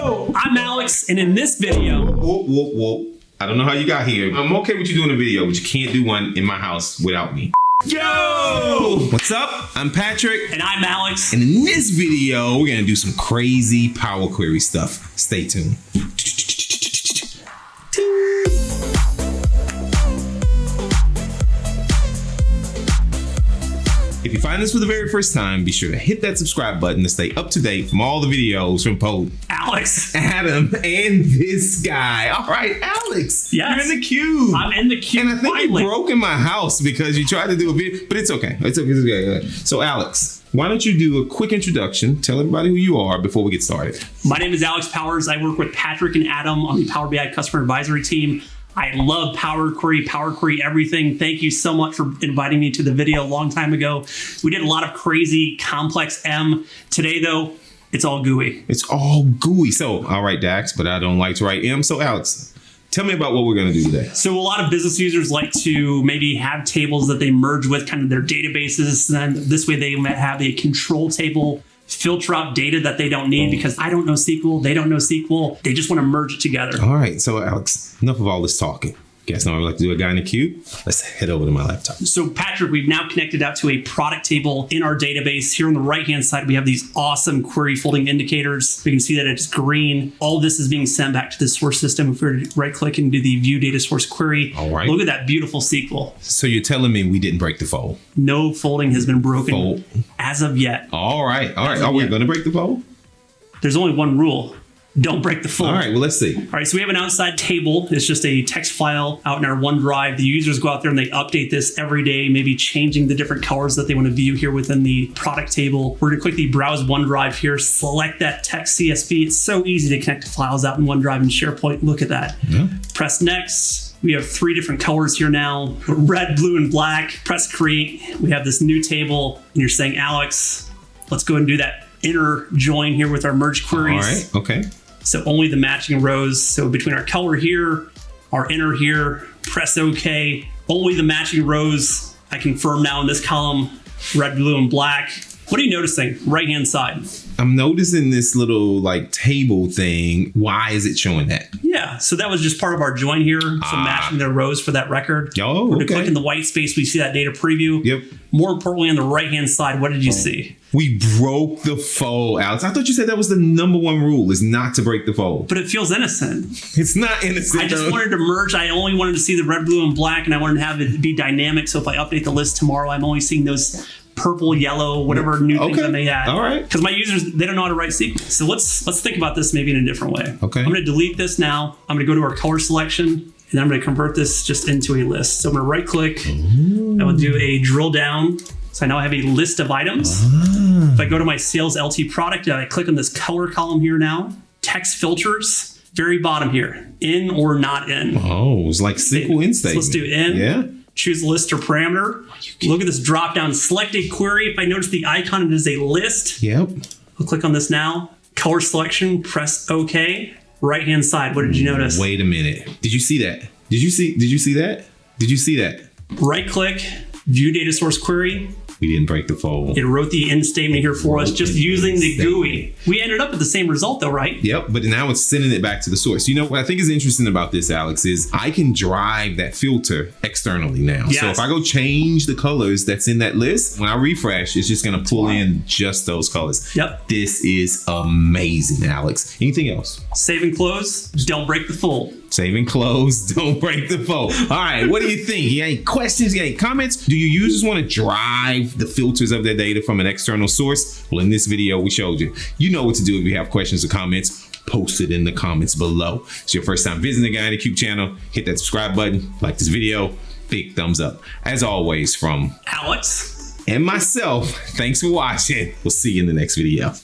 Yo, I'm Alex, and in this video... Whoa. I don't know how you got here. I'm okay with you doing a video, but you can't do one in my house without me. Yo! What's up? I'm Patrick. And I'm Alex. And in this video, we're gonna do some crazy Power Query stuff. Stay tuned. If you find this for the very first time, be sure to hit that subscribe button to stay up to date from all the videos from Poe, Alex, Adam, and this guy. All right, Alex. Yes. You're in the cube. I'm in the cube. And I think finally. you broke in my house because you tried to do a video, but it's okay. It's okay. So, Alex, why don't you do a quick introduction? Tell everybody who you are before we get started. My name is Alex Powers. I work with Patrick and Adam on the Power BI Customer Advisory team. I love Power Query everything. Thank you so much for inviting me to the video a long time ago. We did a lot of crazy complex M. Today, though, it's all GUI. It's all GUI. So, all right, Dax, but I don't like to write M. So, Alex, tell me about what we're going to do today. So a lot of business users like to maybe have tables that they merge with kind of their databases. And then this way they might have a control table, filter out data that they don't need because I don't know SQL, they don't know SQL. They just want to merge it together. All right. So, Alex, enough of all this talking. You guys know I like to do a guy in the cube. Let's head over to my laptop. So Patrick, we've now connected out to a product table in our database. Here on the right-hand side, we have these awesome query folding indicators. We can see that it's green. All of this is being sent back to the source system. If we were to right-click and do the view data source query, all right. Look at that beautiful SQL. So you're telling me we didn't break the fold? No folding has been broken as of yet. All right. Are we going to break the fold? There's only one rule. Don't break the fold. All right, well, let's see. All right, so we have an outside table. It's just a text file out in our OneDrive. The users go out there and they update this every day, maybe changing the different colors that they want to view here within the product table. We're going to quickly browse OneDrive here, select that text CSV. It's so easy to connect to files out in OneDrive and SharePoint. Look at that. Yeah. Press next. We have 3 different colors here now, red, blue, and black. Press create. We have this new table, and you're saying, Alex, let's go and do that inner join here with our merge queries. All right, okay. So only the matching rows. So between our color here, our inner here, press OK. Only the matching rows. I confirm now in this column, red, blue, and black. What are you noticing? Right-hand side. I'm noticing this little like table thing. Why is it showing that? Yeah, so that was just part of our join here. So matching their rows for that record. Oh, We're to click in the white space, we see that data preview. Yep. More importantly, on the right-hand side, what did you see? We broke the fold, Alex. I thought you said that was the #1 rule, is not to break the fold. But it feels innocent. It's not innocent. I just wanted to merge. I only wanted to see the red, blue, and black, and I wanted to have it be dynamic. So if I update the list tomorrow, I'm only seeing those purple, yellow, whatever new things I may add. All right. Because my users, they don't know how to write SQL. So let's think about this maybe in a different way. Okay. I'm going to delete this now. I'm going to go to our color selection, and then I'm going to convert this just into a list. So I'm going to right click. I will do a drill down. So now I have a list of items. If I go to my sales LT product, I click on this color column here now. Text filters, very bottom here, in or not in. Oh, it's like SQL in statement. So let's do in. Yeah. Choose list or parameter. Look at this drop down, select a query. If I notice the icon, it is a list. Yep. I'll click on this now. Color selection, press OK. Right hand side, what did you notice? Wait a minute. Did you see that? Did you see that? Right click, view data source query. We didn't break the fold. It wrote the end statement here for us just using the GUI. We ended up at the same result though, right? Yep, but now it's sending it back to the source. You know, what I think is interesting about this, Alex, is I can drive that filter externally now. Yes. So if I go change the colors that's in that list, when I refresh, it's just going to pull in just those colors. Yep. This is amazing, Alex. Anything else? Save and close, don't break the fold. Save and close, don't break the fold. All right, what do you think? You got any questions? You got any comments? Do your users want to drive the filters of their data from an external source? Well, in this video, we showed you. You know what to do if you have questions or comments. Post it in the comments below. If it's your first time visiting the Guy in the Cube channel, hit that subscribe button, like this video, big thumbs up. As always, from Alex and myself, thanks for watching. We'll see you in the next video.